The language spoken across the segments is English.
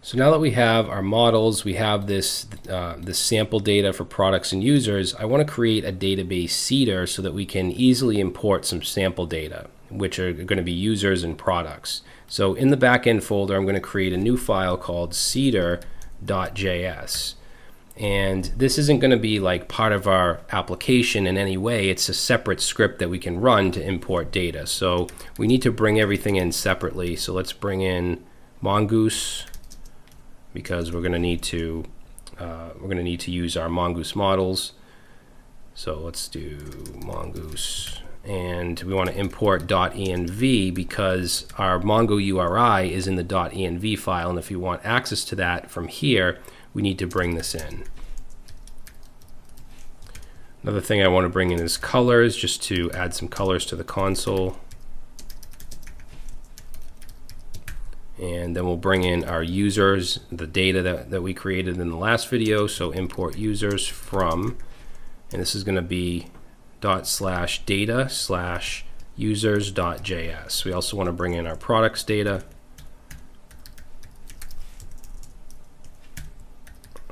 So now that we have our models, we have this sample data for products and users, I want to create a database seeder so that we can easily import some sample data, which are going to be users and products. So in the backend folder, I'm going to create a new file called seeder.js. And this isn't going to be like part of our application in any way. It's a separate script that we can run to import data. So we need to bring everything in separately. So let's bring in Mongoose, because we're going to need to use our Mongoose models. So let's do Mongoose, and we want to import .env because our Mongo URI is in the .env file, and if you want access to that from here, we need to bring this in. Another thing I want to bring in is colors, just to add some colors to the console. And then we'll bring in our users, the data that we created in the last video. So import users from, and this is going to be ./data/users.js. We also want to bring in our products data.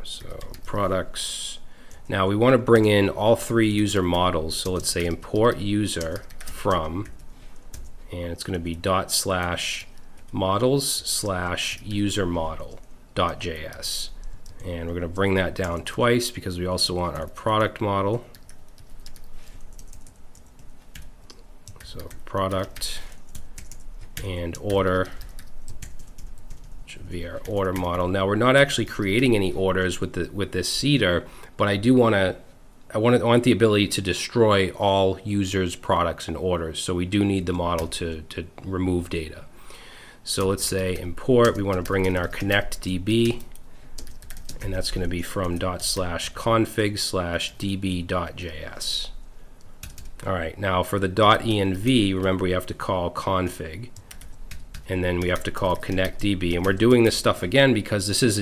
So products. Now we want to bring in all three user models. So let's say import user from, and it's going to be ./models/user_model.js, and we're going to bring that down twice because we also want our product model. So product and order should be our order model. Now we're not actually creating any orders with this seeder, but I want the ability to destroy all users, products, and orders. So we do need the model to remove data. So let's say import, we want to bring in our connect.db, and that's going to be from ./config/db.js. All right, now for the .env, remember we have to call config, and then we have to call connect.db, and we're doing this stuff again because this is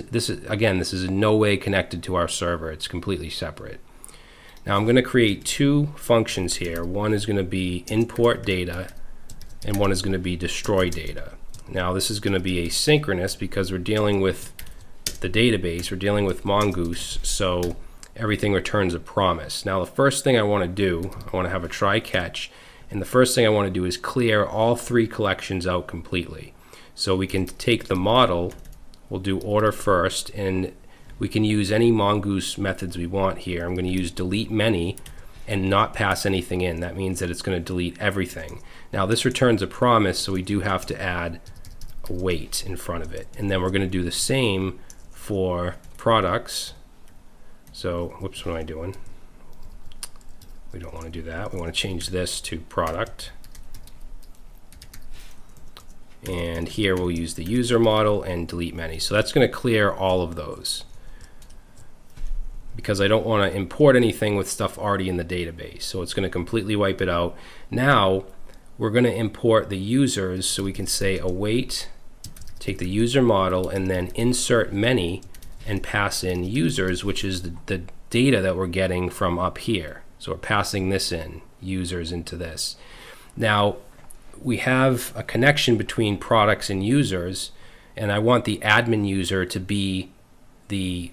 in no way connected to our server. It's completely separate. Now I'm going to create two functions here. One is going to be import data, and one is going to be destroy data. Now this is going to be asynchronous because we're dealing with the database, we're dealing with Mongoose, so everything returns a promise. Now the first thing I want to do, I want to have a try catch, and the first thing I want to do is clear all three collections out completely. So we can take the model, we'll do order first, and we can use any Mongoose methods we want here. I'm going to use delete many and not pass anything in. That means that it's going to delete everything. Now this returns a promise, so we do have to add a wait in front of it. And then we're going to do the same for products. So, whoops, what am I doing? We don't want to do that. We want to change this to product. And here we'll use the user model and delete many. So that's going to clear all of those, because I don't want to import anything with stuff already in the database. So it's going to completely wipe it out. Now we're going to import the users, so we can say await, take the user model, and then insert many and pass in users, which is the data that we're getting from up here. So we're passing this in, users, into this. Now we have a connection between products and users, and I want the admin user to be the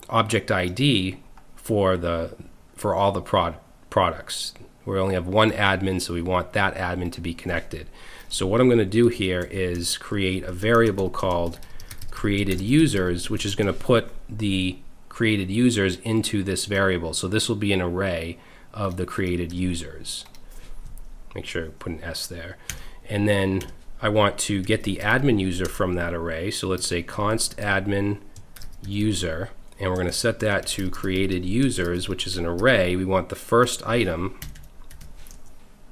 object ID for all the products. We only have one admin, so we want that admin to be connected. So what I'm going to do here is create a variable called created users, which is going to put the created users into this variable. So this will be an array of the created users. Make sure I put an S there. And then I want to get the admin user from that array. So let's say const admin user, and we're going to set that to created users, which is an array. We want the first item,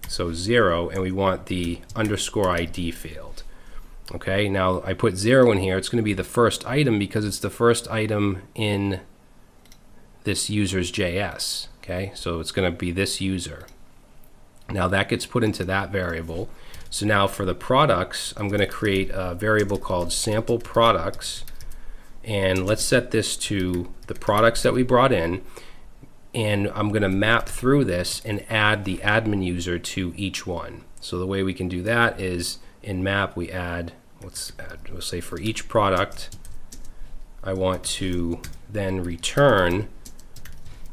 so 0, and we want the _ID field. Okay, now I put 0 in here. It's going to be the first item because it's the first item in this user's JS. Okay, so it's going to be this user. Now that gets put into that variable. So now for the products, I'm going to create a variable called sample products, and let's set this to the products that we brought in, and I'm going to map through this and add the admin user to each one. So the way we can do that is in map we add, we'll say for each product, I want to then return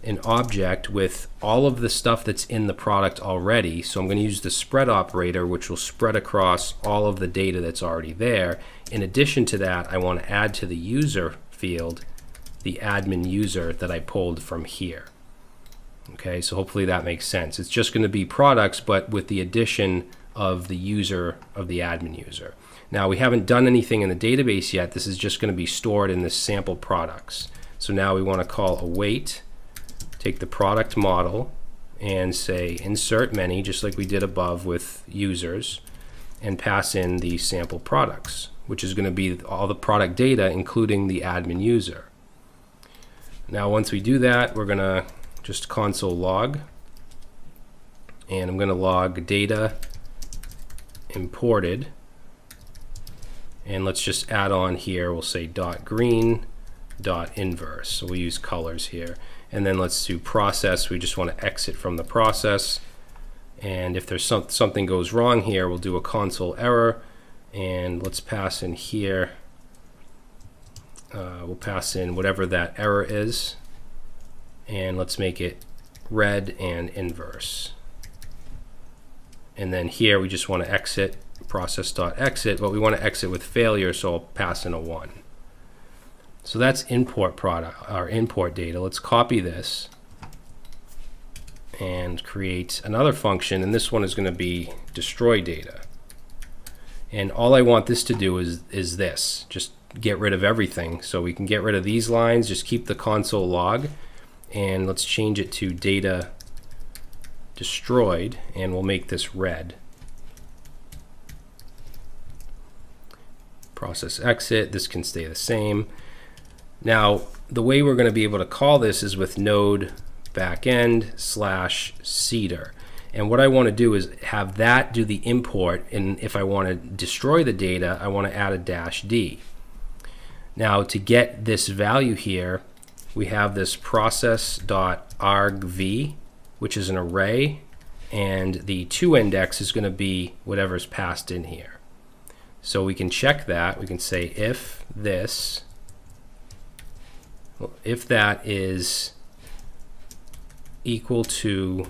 an object with all of the stuff that's in the product already. So I'm going to use the spread operator, which will spread across all of the data that's already there. In addition to that, I want to add to the user field the admin user that I pulled from here. Okay, so hopefully that makes sense. It's just going to be products, but with the addition of the user of the admin user. Now we haven't done anything in the database yet. This is just going to be stored in this sample products. So now we want to call await, take the product model and say insert many, just like we did above with users, and pass in the sample products, which is going to be all the product data, including the admin user. Now once we do that, we're going to just console log, and I'm going to log data imported, and let's just add on here, we'll say .green .inverse, so we use colors here. And then let's do process. We just want to exit from the process, and if there's something goes wrong here, we'll do a console error, and let's pass in here, we'll pass in whatever that error is, and let's make it red and inverse. And then here we just want to exit, process.exit, but we want to exit with failure, so I'll pass in a 1. So that's import product, our import data. Let's copy this and create another function, and this one is going to be destroy data. And all I want this to do is this, just get rid of everything. So we can get rid of these lines, just keep the console log, and let's change it to data destroyed, and we'll make this red. Process exit, this can stay the same. Now, the way we're going to be able to call this is with node backend / seeder. And what I want to do is have that do the import, and if I want to destroy the data, I want to add a -d. Now, to get this value here, we have this process.argv, which is an array, and the to index is going to be whatever's passed in here. So we can check that. We can say if this, if that is equal to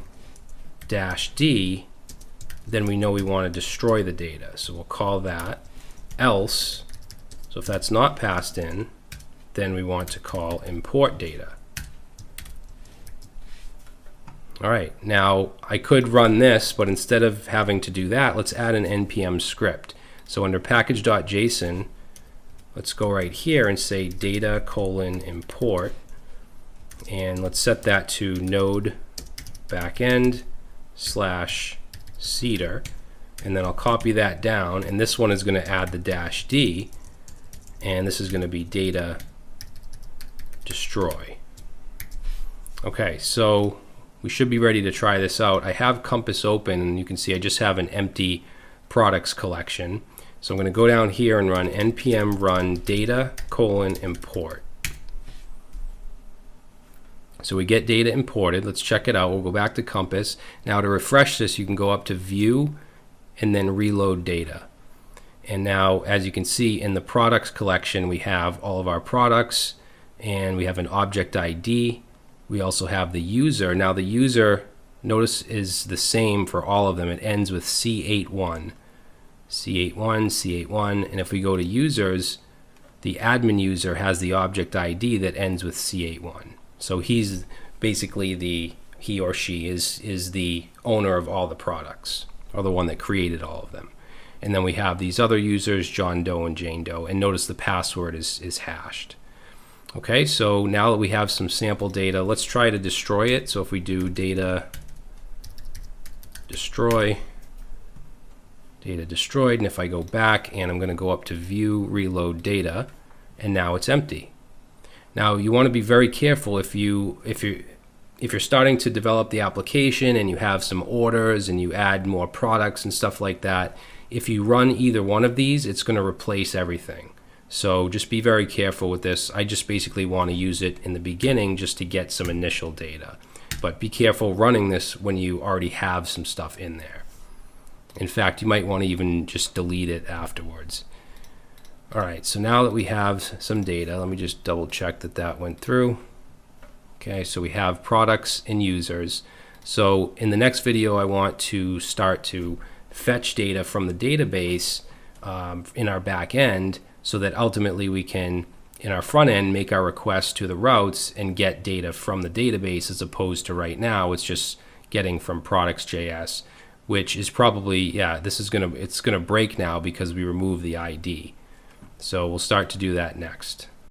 -d, then we know we want to destroy the data. So we'll call that else. So if that's not passed in, then we want to call import data. All right, now I could run this, but instead of having to do that, let's add an npm script. So under package.json, let's go right here and say data:import, and let's set that to node backend / seeder, and then I'll copy that down, and this one is going to add the -d, and this is going to be data destroy. Okay, so we should be ready to try this out. I have Compass open, and you can see I just have an empty products collection. So I'm going to go down here and run npm run data:import. So we get data imported. Let's check it out. We'll go back to Compass. Now to refresh this, you can go up to View and then Reload Data. And now, as you can see, in the products collection, we have all of our products, and we have an object ID. We also have the user. Now the user, notice, is the same for all of them. It ends with C81. C81, C81, and if we go to users, the admin user has the object ID that ends with C81. So he's basically he or she is the owner of all the products, or the one that created all of them. And then we have these other users, John Doe and Jane Doe, and notice the password is hashed. Okay, so now that we have some sample data, let's try to destroy it. So if we do data destroy, data destroyed, and if I go back and I'm going to go up to View, Reload Data, and now it's empty. Now you want to be very careful if you're starting to develop the application and you have some orders and you add more products and stuff like that. If you run either one of these, it's going to replace everything. So just be very careful with this. I just basically want to use it in the beginning just to get some initial data. But be careful running this when you already have some stuff in there. In fact, you might want to even just delete it afterwards. All right, so now that we have some data, let me just double check that that went through. Okay, so we have products and users. So in the next video, I want to start to fetch data from the database in our back end so that ultimately we can, in our front end, make our requests to the routes and get data from the database, as opposed to right now, it's just getting from products.js, which is probably, yeah, it's gonna break now because we remove the ID. So we'll start to do that next.